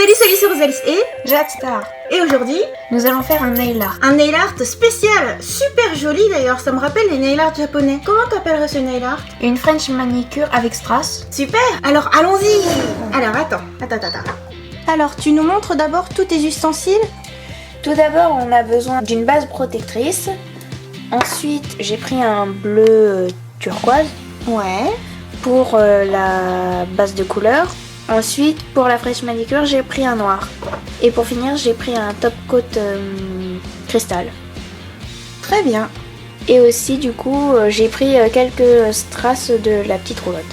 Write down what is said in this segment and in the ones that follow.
Salut, c'est Rosalis et Jade Star. Et aujourd'hui, nous allons faire un nail art. Un nail art spécial, super joli d'ailleurs, ça me rappelle les nail art japonais. Comment t'appellerais ce nail art? Une French manicure avec strass. Super, alors allons-y. Alors attends. Alors tu nous montres d'abord tous tes ustensiles? Tout d'abord, on a besoin d'une base protectrice. Ensuite, j'ai pris un bleu turquoise. Ouais. Pour la base de couleur. Ensuite, pour la French manicure, j'ai pris un noir. Et pour finir, j'ai pris un top coat cristal. Très bien. Et aussi, du coup, j'ai pris quelques strass de la petite roulotte.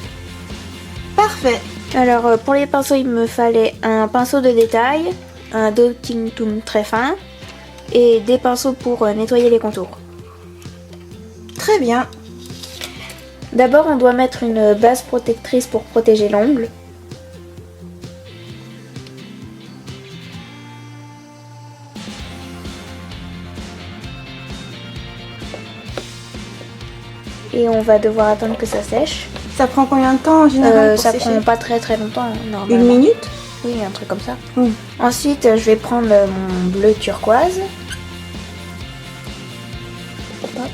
Parfait. Alors, pour les pinceaux, il me fallait un pinceau de détail, un dotting tool très fin et des pinceaux pour nettoyer les contours. Très bien. D'abord, on doit mettre une base protectrice pour protéger l'ongle. Et on va devoir attendre que ça sèche. Ça prend combien de temps en général pour Ça sécher? prend pas très longtemps, normalement. Une minute? Oui, un truc comme ça. Mm. Ensuite, je vais prendre mon bleu turquoise. Hop.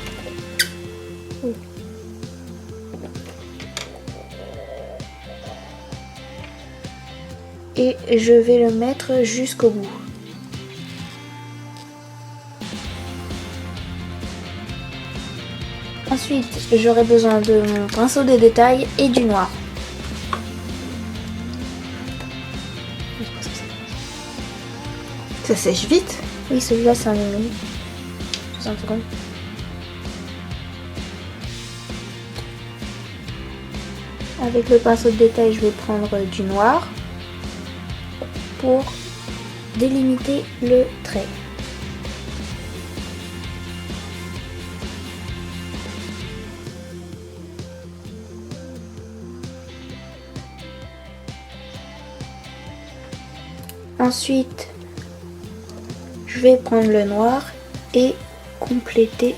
Et je vais le mettre jusqu'au bout. Ensuite, j'aurai besoin de mon pinceau de détail et du noir. Ça sèche vite? Oui, celui-là c'est un minute. 60 secondes. Avec le pinceau de détail, je vais prendre du noir pour délimiter le trait. Ensuite, je vais prendre le noir et compléter .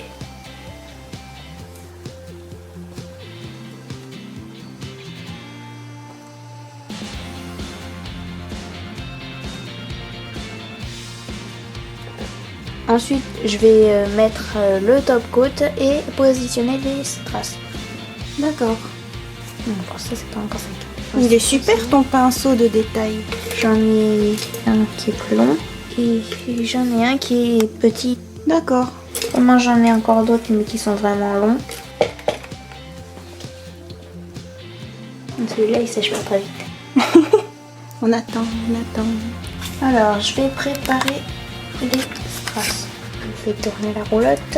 Ensuite, je vais mettre le top coat et positionner les strass. D'accord. Non, pour ça, c'est pas encore sec. Il est super ton pinceau de détail. J'en ai un qui est plus long et j'en ai un qui est petit. D'accord. Moi, j'en ai encore d'autres mais qui sont vraiment longs. Celui-là, il sèche pas très vite. On attend. Alors, je vais préparer les strass. Je vais tourner la roulotte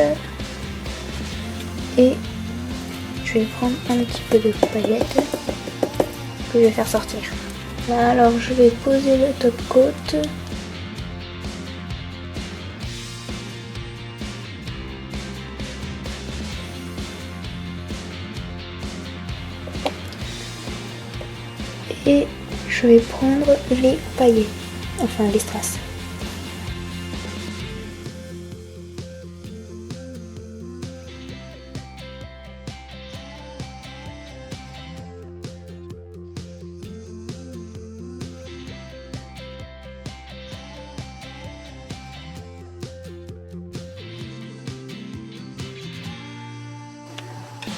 et je vais prendre un petit peu de paillettes que je vais faire sortir. Alors, je vais poser le top coat. Et je vais prendre les paillettes, enfin les strass.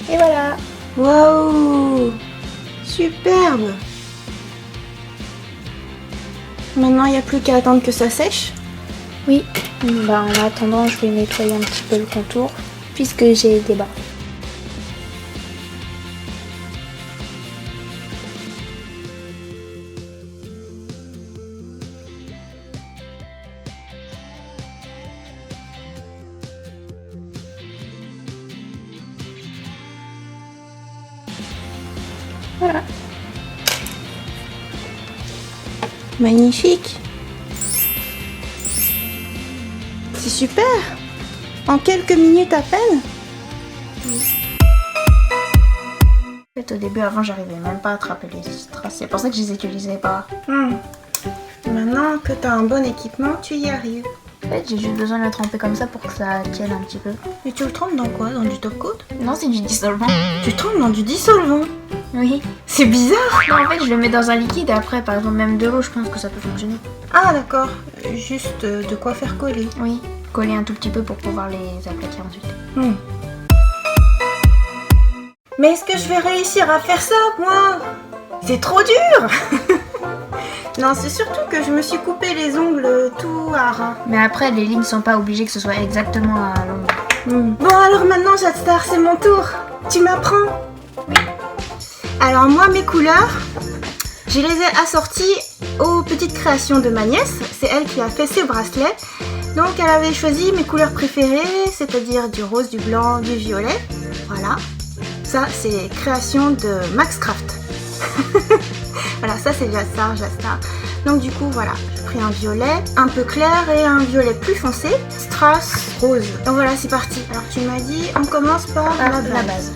Et voilà. Waouh! Superbe! Maintenant, il n'y a plus qu'à attendre que ça sèche. Oui, bah, en attendant, je vais nettoyer un petit peu le contour puisque j'ai débordé. Voilà. Magnifique. C'est super. En quelques minutes à peine. En fait, au début, avant, j'arrivais même pas à attraper les strass. C'est pour ça que je les utilisais pas. Maintenant que tu as un bon équipement, tu y arrives. En fait, j'ai juste besoin de le tremper comme ça pour que ça tienne un petit peu. Et tu le trempes dans quoi? Dans du top coat? Non, c'est du dissolvant. Tu trempes dans du dissolvant? Oui. C'est bizarre. Non, en fait, je le mets dans un liquide et après, par exemple, même de l'eau, je pense que ça peut fonctionner. Ah d'accord, juste de quoi faire coller. Oui, coller un tout petit peu pour pouvoir les appliquer ensuite. Mais est-ce que je vais réussir à faire ça, moi? C'est trop dur. Non, c'est surtout que je me suis coupé les ongles tout à ras. Mais après, les lignes sont pas obligées que ce soit exactement à l'ombre. Bon alors maintenant, Jadstar, c'est mon tour. Tu m'apprends? Oui. Alors moi, mes couleurs, je les ai assorties aux petites créations de ma nièce. C'est elle qui a fait ses bracelets. Donc elle avait choisi mes couleurs préférées, c'est-à-dire du rose, du blanc, du violet. Voilà. Ça, c'est création de Max Craft. Voilà, ça c'est Jadstar. Donc du coup, voilà, j'ai pris un violet un peu clair et un violet plus foncé. Strass rose. Donc voilà, c'est parti. Alors tu m'as dit, on commence par la base.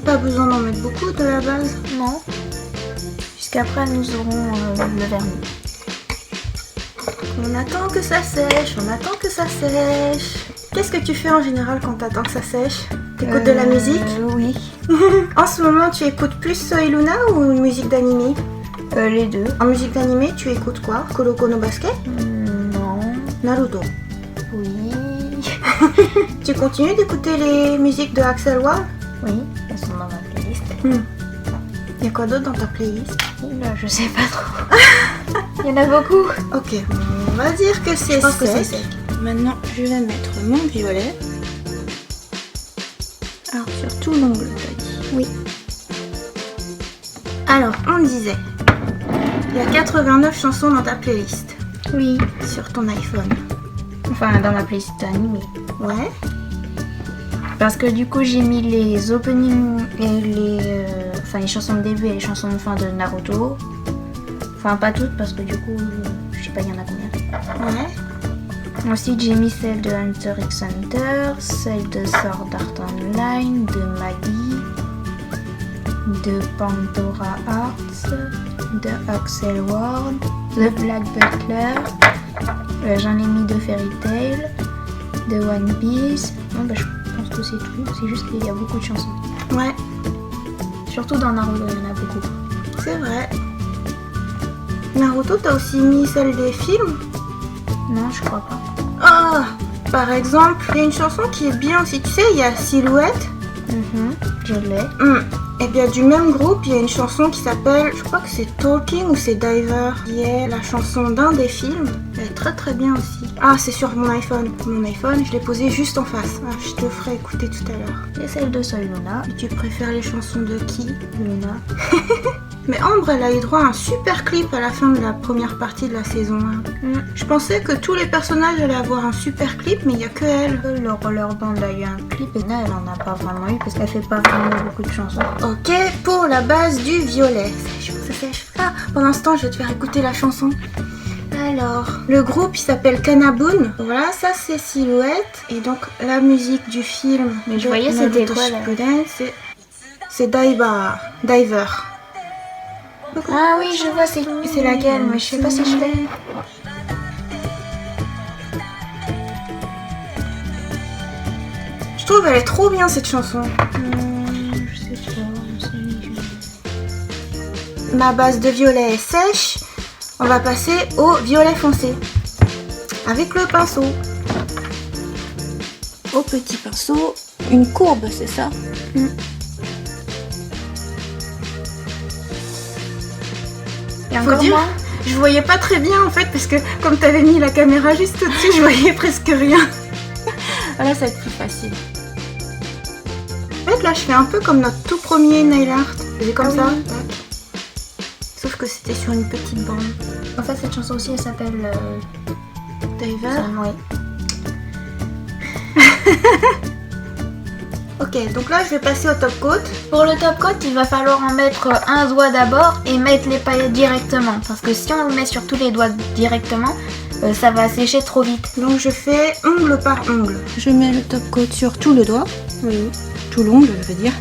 Pas besoin d'en mettre beaucoup de la base. Non. Puisqu'après, nous aurons le vernis. On attend que ça sèche, Qu'est-ce que tu fais en général quand t'attends que ça sèche? T'écoutes de la musique? Oui. En ce moment, tu écoutes plus Soy Luna ou une musique d'animé? Les deux. En musique d'animé, tu écoutes quoi? Kuroko no Basket? Non. Naruto? Oui. Tu continues d'écouter les musiques de Axel Ward? Oui, elles sont dans ma playlist. Il y a quoi d'autre dans ta playlist? Là, je sais pas trop. Il y en a beaucoup. Ok, on va dire que c'est Je pense que sec. c'est sec. Maintenant, je vais mettre mon violet. Alors, sur tout l'ongle, t'as dit? Oui. Alors, on disait, il y a 89 chansons dans ta playlist, Oui. sur ton iPhone. Enfin, dans ma playlist animée. Ouais. Parce que du coup, j'ai mis les openings et les chansons de début et les chansons de fin de Naruto. Enfin, pas toutes, parce que du coup, je sais pas, il y en a combien. Ouais. Ensuite, j'ai mis celle de Hunter x Hunter, celle de Sword Art Online, de Maggie, de Pandora Hearts, de Axel Ward, de Black Butler. J'en ai mis de Fairy Tail, de One Piece. Bon, bah, je pense que c'est tout. C'est juste qu'il y a beaucoup de chansons. Ouais, Surtout dans Naruto, il y en a beaucoup. c'est vrai. Naruto, t'as aussi mis celle des films? Non, je crois pas. Ah, par exemple, il y a une chanson qui est bien aussi. Tu sais, il y a Silhouette. Je l'ai. Et bien du même groupe, il y a une chanson qui s'appelle, je crois que c'est Talking ou c'est Diver, qui est la chanson d'un des films. Elle est très très bien aussi. Ah, c'est sur mon iPhone. Mon iPhone, je l'ai posé juste en face. Ah, je te le ferai écouter tout à l'heure. Et celle de Soy Luna. Et tu préfères les chansons de qui? Luna. Mais Ambre, elle a eu droit à un super clip à la fin de la première partie de la saison 1. Je pensais que tous les personnages allaient avoir un super clip, mais il n'y a que elle. Le Rollerband a eu un clip et là, elle en a pas vraiment eu parce qu'elle fait pas vraiment beaucoup de chansons. Ok, pour la base du violet. Ça sèche. Ah, pendant ce temps, je vais te faire écouter la chanson. Alors, le groupe il s'appelle Kanaboon. Voilà, ça c'est Silhouette. Et donc la musique du film. Mais je voyais c'était Naruto quoi là? Shippuden, c'est Diver. Ah oui, je vois c'est laquelle, mais je sais pas si je l'ai. Je trouve elle est trop bien cette chanson. Je sais pas. Ma base de violet est sèche. On va passer au violet foncé. Avec le pinceau. Au petit pinceau, une courbe, c'est ça? Faut dire, je voyais pas très bien en fait parce que comme t'avais mis la caméra juste au-dessus, je voyais presque rien. Voilà, ça va être plus facile. En fait là je fais un peu comme notre tout premier nail art. J'ai comme ça. Oui. Sauf que c'était sur une petite bande. En fait, cette chanson aussi, elle s'appelle Diver. Oui. Ok, donc là je vais passer au top coat. Pour le top coat, il va falloir en mettre un doigt d'abord et mettre les paillettes directement. Parce que si on le met sur tous les doigts directement, ça va sécher trop vite. Donc je fais ongle par ongle. Je mets le top coat sur tout le doigt. Oui. Tout l'ongle, je veux dire.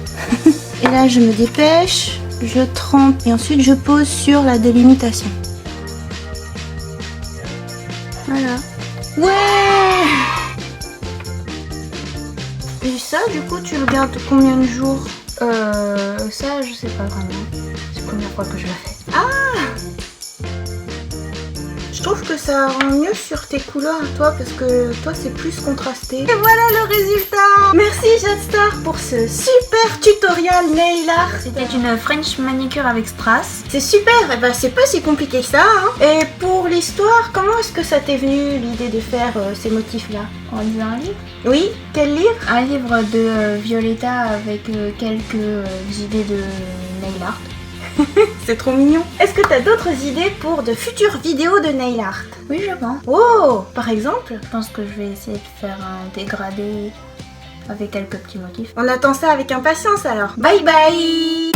Et là je me dépêche, je trempe et ensuite je pose sur la délimitation. Voilà. Ouais! ça, du coup, tu le gardes combien de jours? Ça, je sais pas vraiment. C'est la première fois que je le fais. Je trouve que ça rend mieux sur tes couleurs à toi parce que toi c'est plus contrasté. Et voilà le résultat. Merci Jadstar pour ce super tutoriel nail art. C'était une French manicure avec strass. C'est super, et ben c'est pas si compliqué que ça. Hein. Et pour l'histoire, comment est-ce que ça t'est venu l'idée de faire ces motifs-là? On dit un livre? Oui, quel livre? Un livre de Violetta avec quelques idées de nail art. C'est trop mignon. Est-ce que t'as d'autres idées pour de futures vidéos de nail art? Oui, je pense. Oh, par exemple? Je pense que je vais essayer de faire un dégradé avec quelques petits motifs. On attend ça avec impatience alors. Bye bye.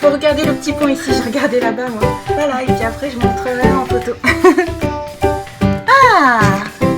Faut regarder le petit pont ici, j'ai regardé là-bas moi. Voilà, et puis après je montrerai en photo. Ah!